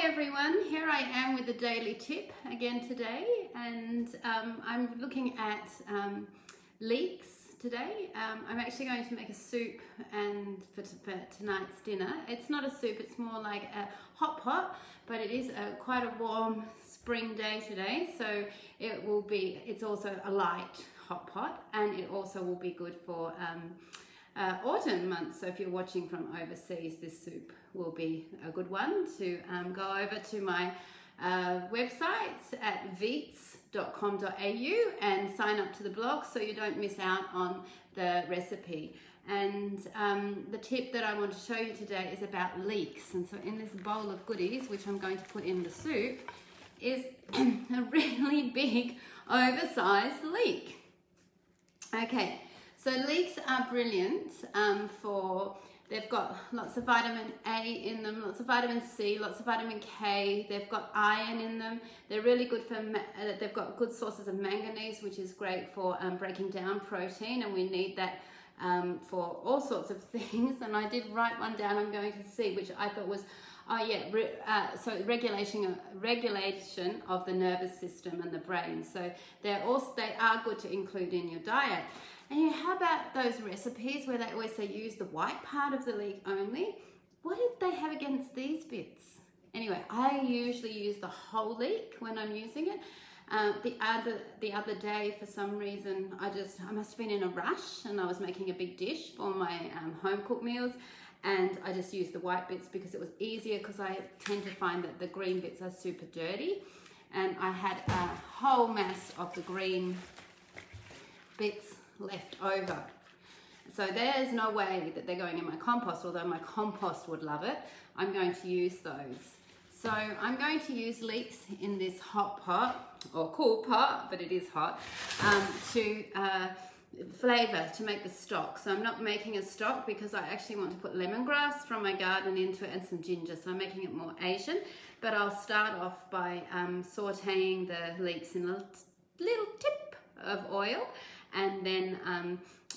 Hi everyone, here I am with the daily tip again today, and I'm looking at leeks today. I'm actually going to make a soup and for tonight's dinner. It's not a soup, it's more like a hot pot, but it is quite a warm spring day today, so it's also a light hot pot, and it also will be good for autumn months. So if you're watching from overseas, this soup will be a good one to go over to my website at leeks.com.au and sign up to the blog so you don't miss out on the recipe. And the tip that I want to show you today is about leeks. And so in this bowl of goodies, which I'm going to put in the soup, is a really big oversized leek. Okay. So leeks are brilliant they've got lots of vitamin A in them, lots of vitamin C, lots of vitamin K, they've got iron in them, they're really good for, they've got good sources of manganese, which is great for breaking down protein, and we need that for all sorts of things. And I did write one down I'm going to see, which I thought was, so regulation of the nervous system and the brain. So they are good to include in your diet. And how about those recipes where they always say use the white part of the leek only? What did they have against these bits? Anyway, I usually use the whole leek when I'm using it. The other day, for some reason, I must have been in a rush and I was making a big dish for my home cooked meals, and I just used the white bits because it was easier, because I tend to find that the green bits are super dirty, and I had a whole mass of the green bits left over. So there's no way that they're going in my compost, although my compost would love it. I'm going to use those. So I'm going to use leeks in this hot pot, or cool pot, but it is hot, to flavour, to make the stock. So I'm not making a stock because I actually want to put lemongrass from my garden into it and some ginger, so I'm making it more Asian. But I'll start off by sauteing the leeks in a little tip of oil, and then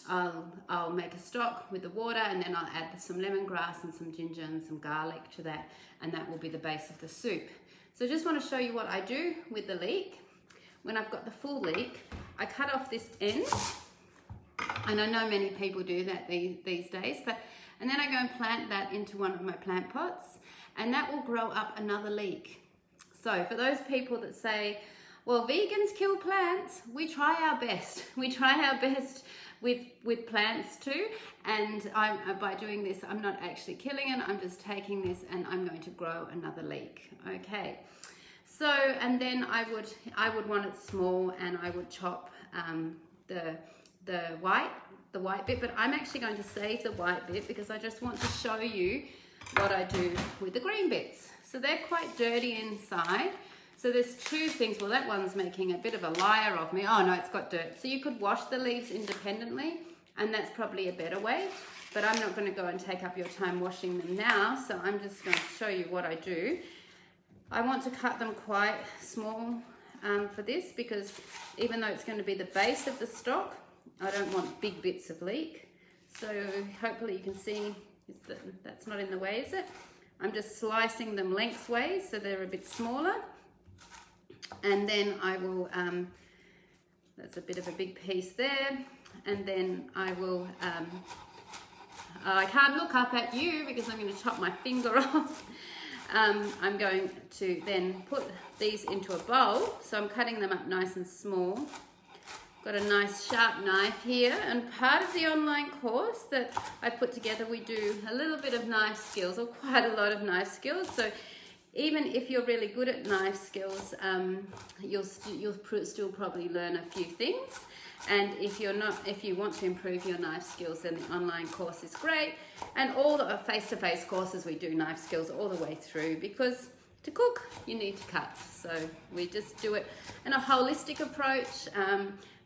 I'll make a stock with the water, and then I'll add some lemongrass and some ginger and some garlic to that, and that will be the base of the soup. So I just want to show you what I do with the leek. When I've got the full leek, I cut off this end, and I know many people do that these days, and then I go and plant that into one of my plant pots, and that will grow up another leek. So for those people that say, well, vegans kill plants, we try our best. We try our best with plants too, and by doing this, I'm not actually killing it, I'm just taking this and I'm going to grow another leek. Okay, so, and then I would want it small, and I would chop the white bit, but I'm actually going to save the white bit because I just want to show you what I do with the green bits. So they're quite dirty inside. So there's two things. Well, that one's making a bit of a liar of me. Oh no, it's got dirt. So you could wash the leaves independently, and that's probably a better way, but I'm not going to go and take up your time washing them now, so I'm just going to show you what I do. I want to cut them quite small for this, because even though it's going to be the base of the stock, I don't want big bits of leek. So hopefully you can see that's not in the way, is it? I'm just slicing them lengthways so they're a bit smaller. And then I will, that's a bit of a big piece there, and then I will, I can't look up at you because I'm going to chop my finger off. I'm going to then put these into a bowl, so I'm cutting them up nice and small. Got a nice sharp knife here, and part of the online course that I put together, we do a little bit of knife skills, or quite a lot of knife skills. So even if you're really good at knife skills, you'll still probably learn a few things. And if you're not, if you want to improve your knife skills, then the online course is great. And all the face-to-face courses, we do knife skills all the way through, because to cook, you need to cut. So we just do it in a holistic approach,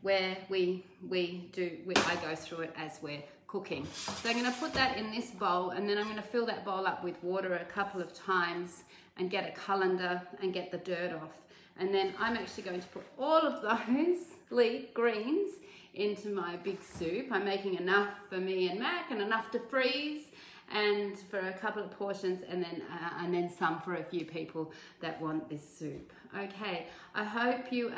where I go through it as we're cooking. So I'm going to put that in this bowl, and then I'm going to fill that bowl up with water a couple of times and get a colander and get the dirt off. And then I'm actually going to put all of those leek greens into my big soup. I'm making enough for me and Mac and enough to freeze, and for a couple of portions, and then some for a few people that want this soup. Okay, I hope you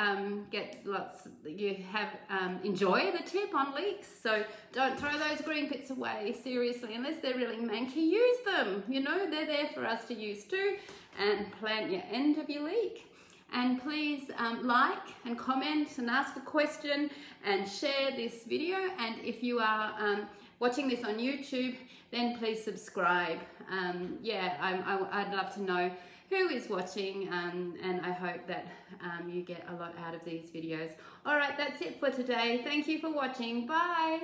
enjoy the tip on leeks. So don't throw those green bits away, seriously, unless they're really manky. Use them, you know, they're there for us to use too. And plant your end of your leek. And please like and comment and ask a question and share this video. And if you are watching this on YouTube, then please subscribe. I'd love to know who is watching, and I hope that you get a lot out of these videos. All right, that's it for today. Thank you for watching. Bye.